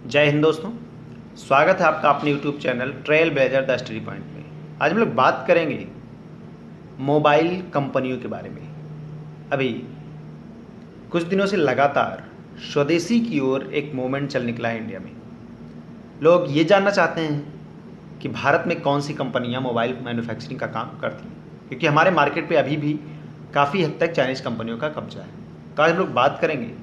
जय हिंद दोस्तों। स्वागत है आपका अपने YouTube channel trail blazer the study point में। आज हम लोग बात करेंगे मोबाइल कंपनियों के बारे में। अभी कुछ दिनों से लगातार स्वदेशी की ओर एक मूवमेंट चल निकला है इंडिया में। लोग ये जानना चाहते हैं कि भारत में कौन सी कंपनियां मोबाइल मैन्युफैक्चरिंग का काम करती हैं, क्योंकि हमारे मार्केट पे अभी भी काफ़ी हद तक चाइनीज़ कंपनियों का कब्जा है। तो आज हम लोग बात करेंगे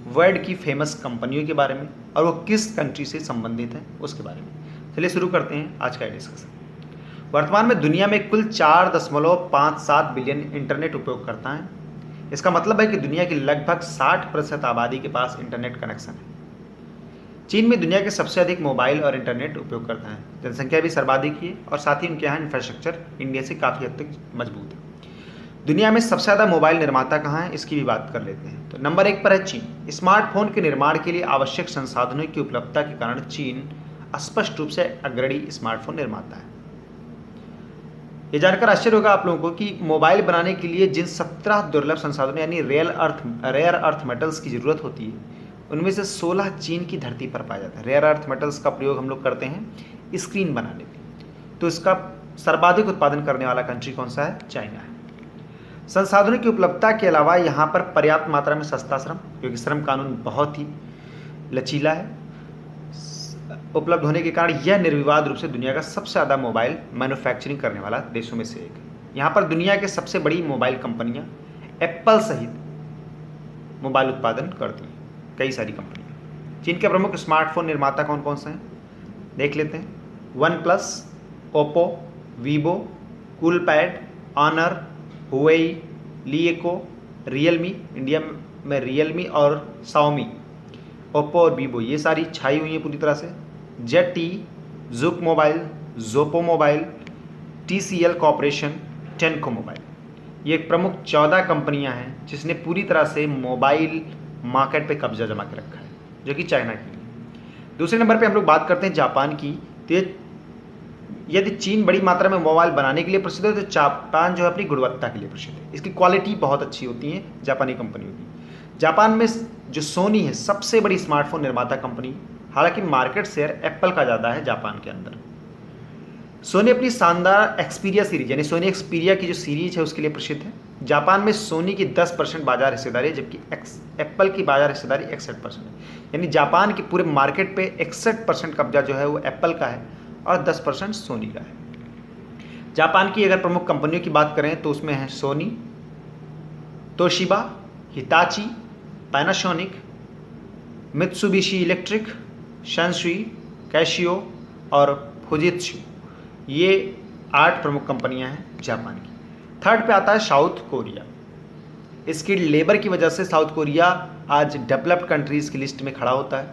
वर्ल्ड की फेमस कंपनियों के बारे में और वो किस कंट्री से संबंधित हैं उसके बारे में। चलिए शुरू करते हैं आज का डिस्कशन। वर्तमान में दुनिया में कुल 4.57 बिलियन इंटरनेट उपयोगकर्ता हैं। इसका मतलब है कि दुनिया की लगभग 60% आबादी के पास इंटरनेट कनेक्शन है। चीन में दुनिया के सबसे अधिक मोबाइल और इंटरनेट उपयोगकर्ता हैं। जनसंख्या भी सर्वाधिक ही है और साथ ही उनके यहाँ इंफ्रास्ट्रक्चर इंडिया से काफ़ी हद तक मजबूत है। दुनिया में सबसे ज़्यादा मोबाइल निर्माता कहाँ हैं, इसकी भी बात कर लेते हैं। तो नंबर 1 पर है चीन। स्मार्टफोन के निर्माण के लिए आवश्यक संसाधनों की उपलब्धता के कारण चीन स्पष्ट रूप से अग्रणी स्मार्टफोन निर्माता है। ये जानकर आश्चर्य होगा आप लोगों को कि मोबाइल बनाने के लिए जिन 17 दुर्लभ संसाधनों यानी रेयर अर्थ मेटल्स की जरूरत होती है, उनमें से 16 चीन की धरती पर पाया जाता है। रेयर अर्थ मेटल्स का प्रयोग हम लोग करते हैं स्क्रीन बनाने में, तो इसका सर्वाधिक उत्पादन करने वाला कंट्री कौन सा है? चाइना है। संसाधनों की उपलब्धता के अलावा यहाँ पर पर्याप्त मात्रा में सस्ता श्रम, क्योंकि श्रम कानून बहुत ही लचीला है, उपलब्ध होने के कारण यह निर्विवाद रूप से दुनिया का सबसे ज़्यादा मोबाइल मैन्युफैक्चरिंग करने वाला देशों में से एक है। यहाँ पर दुनिया के सबसे बड़ी मोबाइल कंपनियाँ एप्पल सहित मोबाइल उत्पादन करती हैं, कई सारी कंपनियाँ। चीन के प्रमुख स्मार्टफोन निर्माता कौन कौन से हैं देख लेते हैं। OnePlus, Oppo, Vivo, Coolpad, Honor, Huawei, LeEco, Realme, India में रियलमी और शाओमी, ओप्पो और वीवो, ये सारी छाई हुई हैं पूरी तरह से। ZTE, Zuk mobile, Zopo mobile, TCL corporation, टेनको मोबाइल, ये प्रमुख 14 कंपनियां हैं जिसने पूरी तरह से मोबाइल मार्केट पे कब्जा जमा के रखा है, जो कि चाइना की है। दूसरे नंबर पे हम लोग बात करते हैं जापान की। तो यदि चीन बड़ी मात्रा में मोबाइल बनाने के लिए प्रसिद्ध है, तो जापान जो है अपनी गुणवत्ता के लिए प्रसिद्ध है। इसकी क्वालिटी बहुत अच्छी होती है जापानी कंपनियों की। जापान में जो सोनी है सबसे बड़ी स्मार्टफोन निर्माता कंपनी, हालांकि मार्केट शेयर एप्पल का ज़्यादा है जापान के अंदर। सोनी अपनी शानदार एक्सपीरिया सीरीज यानी सोनी एक्सपीरिया की जो सीरीज है उसके लिए प्रसिद्ध है। जापान में सोनी की 10% बाजार हिस्सेदारी है, जबकि एप्पल की बाजार हिस्सेदारी 61% है। यानी जापान के पूरे मार्केट पे 61% कब्जा जो है वो एप्पल का है और 10% सोनी का है। जापान की अगर प्रमुख कंपनियों की बात करें तो उसमें है Sony, Toshiba, Hitachi, Panasonic, Mitsubishi Electric, Sansui, Casio और फुजित्सु। ये 8 प्रमुख कंपनियां हैं जापान की। थर्ड पे आता है साउथ कोरिया। स्किल्ड लेबर की वजह से साउथ कोरिया आज डेवलप्ड कंट्रीज़ की लिस्ट में खड़ा होता है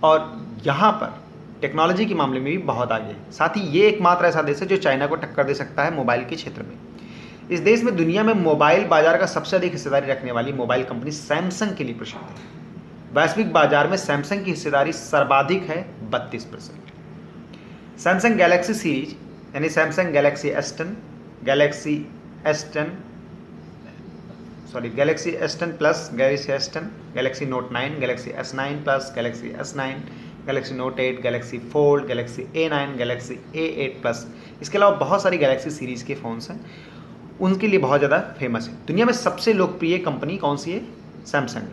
और यहाँ पर टेक्नोलॉजी के मामले में भी बहुत आगे है। साथ ही ये एकमात्र ऐसा देश है जो चाइना को टक्कर दे सकता है मोबाइल के क्षेत्र में। इस देश में दुनिया में मोबाइल बाजार का सबसे अधिक हिस्सेदारी रखने वाली मोबाइल कंपनी सैमसंग के लिए प्रसिद्ध है। वैश्विक बाजार में सैमसंग की हिस्सेदारी सर्वाधिक है 32%। सैमसंग गैलेक्सी सीरीज यानी Samsung Galaxy S10, Galaxy S10 plus, Galaxy S10, Galaxy note 9, Galaxy S9 plus, Galaxy S9, Galaxy note 8, Galaxy fold, Galaxy A9, Galaxy A8 plus, इसके अलावा बहुत सारी गैलेक्सी सीरीज़ के फ़ोन्स हैं, उनके लिए बहुत ज़्यादा फेमस है। दुनिया में सबसे लोकप्रिय कंपनी कौन सी है? सैमसंग।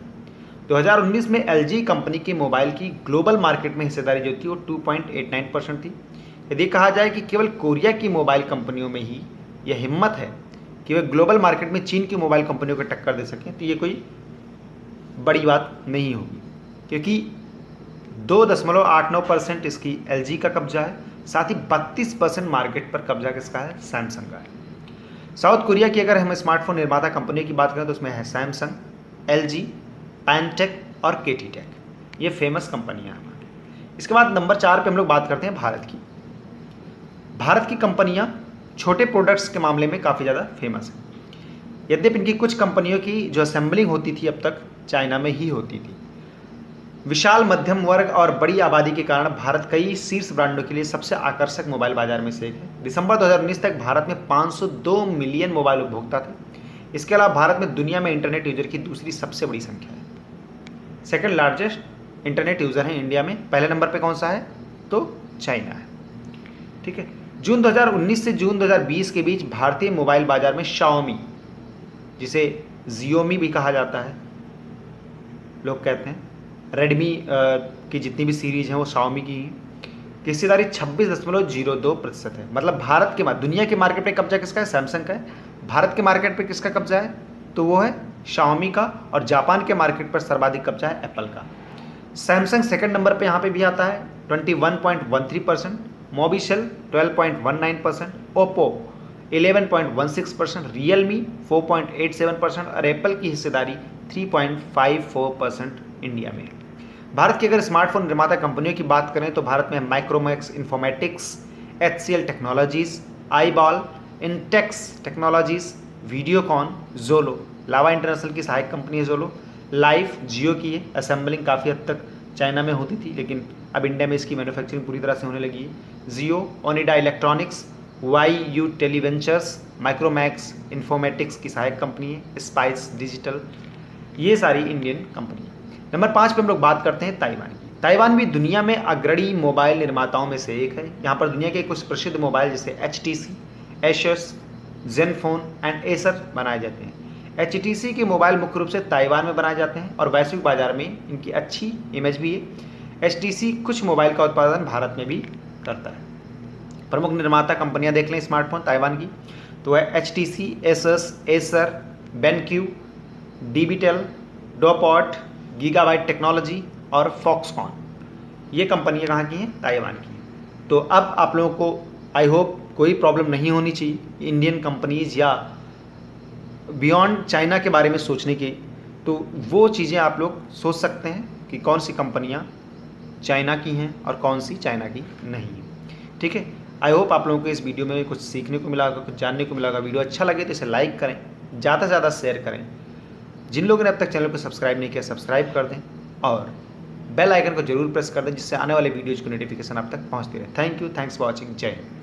2019 में LG कंपनी के मोबाइल की ग्लोबल मार्केट में हिस्सेदारी जो थी वो 2.89% थी। यदि कहा जाए कि केवल कोरिया की मोबाइल कंपनियों में ही यह हिम्मत है कि वे ग्लोबल मार्केट में चीन की मोबाइल कंपनियों को टक्कर दे सकें, तो ये कोई बड़ी बात नहीं होगी, क्योंकि 2.89% इसकी LG का कब्जा है, साथ ही 32% मार्केट पर कब्जा किसका है? सैमसंग का है। साउथ कोरिया की अगर हम स्मार्टफोन निर्माता कंपनियों की बात करें तो उसमें है सैमसंग, LG, पैनटेक और केटी टेक, ये फेमस कंपनियां हैं। इसके बाद नंबर 4 पे हम लोग बात करते हैं भारत की। भारत की कंपनियां छोटे प्रोडक्ट्स के मामले में काफ़ी ज़्यादा फेमस हैं। यद्यपि इनकी कुछ कंपनियों की जो असेंबलिंग होती थी अब तक चाइना में ही होती थी। विशाल मध्यम वर्ग और बड़ी आबादी के कारण भारत कई शीर्ष ब्रांडों के लिए सबसे आकर्षक मोबाइल बाजार में से एक है। दिसंबर 2019 तक भारत में 502 मिलियन मोबाइल उपभोक्ता थे। इसके अलावा भारत में दुनिया में इंटरनेट यूजर की दूसरी सबसे बड़ी संख्या है, सेकंड लार्जेस्ट इंटरनेट यूज़र हैं इंडिया में। पहले नंबर पे कौन सा है? तो चाइना है। ठीक है। जून 2019 से जून 2020 के बीच भारतीय मोबाइल बाजार में शाओमी, जिसे जियोमी भी कहा जाता है, लोग कहते हैं, रेडमी की जितनी भी सीरीज हैं वो शाओमी की हिस्सेदारी 26.02% है। मतलब भारत के दुनिया के मार्केट पे कब्जा किसका है? सैमसंग का है। भारत के मार्केट पे किसका कब्जा है? तो वो है शाओमी का। और जापान के मार्केट पर सर्वाधिक कब्जा है एप्पल का। सैमसंग सेकंड नंबर पे यहाँ पे भी आता है 21.13%, मोबिशेल 12.19%, ओप्पो 11.16%, रियलमी 4.87% और एप्पल की हिस्सेदारी 3.54% इंडिया में। भारत की अगर स्मार्टफोन निर्माता कंपनियों की बात करें तो भारत में Micromax Informatics, HCL Technologies, iBall, Intex Technologies, Videocon, Xolo, Lava International की सहायक कंपनी है जोलो, लाइफ जियो की है। असेंबलिंग काफ़ी हद तक चाइना में होती थी, लेकिन अब इंडिया में इसकी मैन्युफैक्चरिंग पूरी तरह से होने लगी है। Jio, Onida Electronics, YU Televentures, Micromax Informatics की सहायक कंपनी है, स्पाइस डिजिटल, ये सारी इंडियन कंपनी है। नंबर 5 पे हम लोग बात करते हैं ताइवान की। ताइवान भी दुनिया में अग्रणी मोबाइल निर्माताओं में से एक है। यहाँ पर दुनिया के कुछ प्रसिद्ध मोबाइल जैसे HTC, Asus, Zenfone and Acer बनाए जाते हैं। HTC के मोबाइल मुख्य रूप से ताइवान में बनाए जाते हैं और वैश्विक बाजार में इनकी अच्छी इमेज भी है। HTC कुछ मोबाइल का उत्पादन भारत में भी करता है। प्रमुख निर्माता कंपनियां देख लें स्मार्टफोन ताइवान की, तो है HTC, Asus, Acer, BenQ, DBTel, Dopod, Gigabyte Technology और फॉक्सकॉन। ये कंपनियां कहाँ की हैं? ताइवान की। तो अब आप लोगों को आई होप कोई प्रॉब्लम नहीं होनी चाहिए इंडियन कंपनीज या बियॉन्ड चाइना के बारे में सोचने की। तो वो चीज़ें आप लोग सोच सकते हैं कि कौन सी कंपनियां चाइना की हैं और कौन सी चाइना की नहीं है। ठीक है। आई होप आप लोगों को इस वीडियो में कुछ सीखने को मिला होगा, कुछ जानने को मिला होगा। वीडियो अच्छा लगे तो इसे लाइक करें, ज़्यादा से ज़्यादा शेयर करें। जिन लोगों ने अब तक चैनल को सब्सक्राइब नहीं किया सब्सक्राइब कर दें और बेल आइकन को जरूर प्रेस कर दें, जिससे आने वाले वीडियोज़ की नोटिफिकेशन आप तक पहुंचती रहे। Thank you, thanks for watching, जय हिंद।